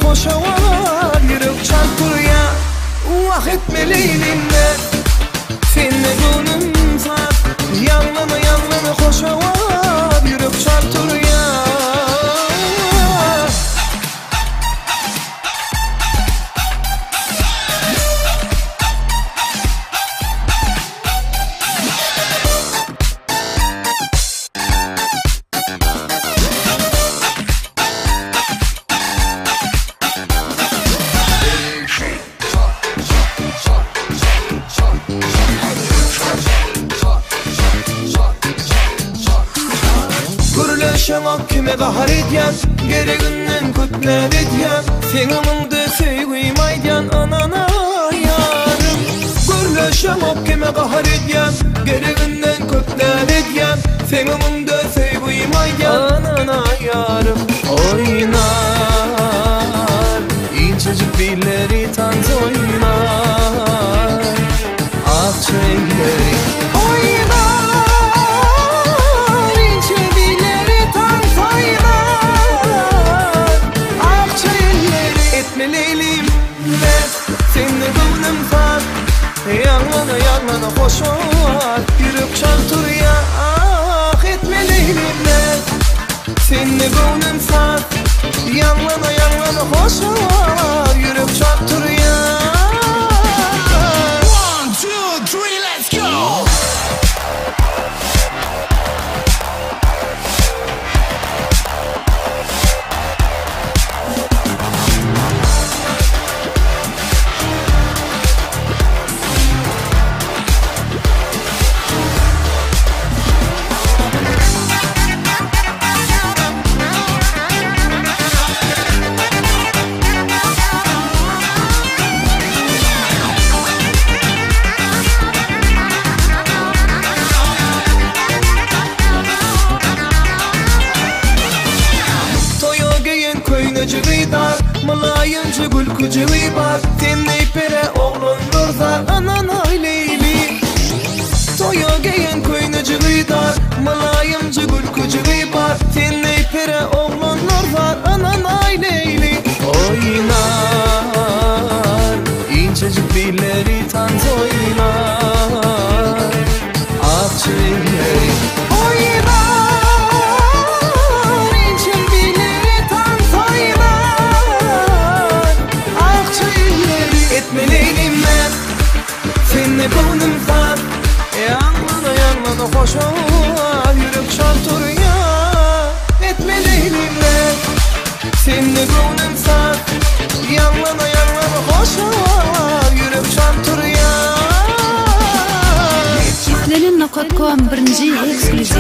koşavar yürek çarpır ya. Vakit meleğinle seninle gönlüm sat. Yanlana koşavar yürek çarpır ya. Şamak kime bahar edyen, gereğinden kutlar edyen. Sen amında sevgiymayden anana yarım. Gürle şamak kime bahar edyen, gereğinden kutlar edyen. Sen amında sevgiymayden anana yarım. Oynar, incecik dilleri tanz oynar. Akçeleri yanlana koşar yürek çarpır ya. Ah etme leylimle seninle gönlüm sat. Yanlana koşar yürek çarpır ya. 1, 2, 3, let's go. Malayımcı gülkücü var. Tenley pere oğlun durdar anana leyli. Toya geyen koynucu dar. Malayımcı gülkücü var. Tenley pere oğlun durdar anana leyli. Oynar, incecik dilleri tanz oynar. Akçeleri gönlüm sat. Yanlana koşar yürek çarpır ya. Etme leylimle seninle gönlüm sat. Yanlana koşar yürek çarpır ya. Sizlerin Nokat.com birinci ekskluziv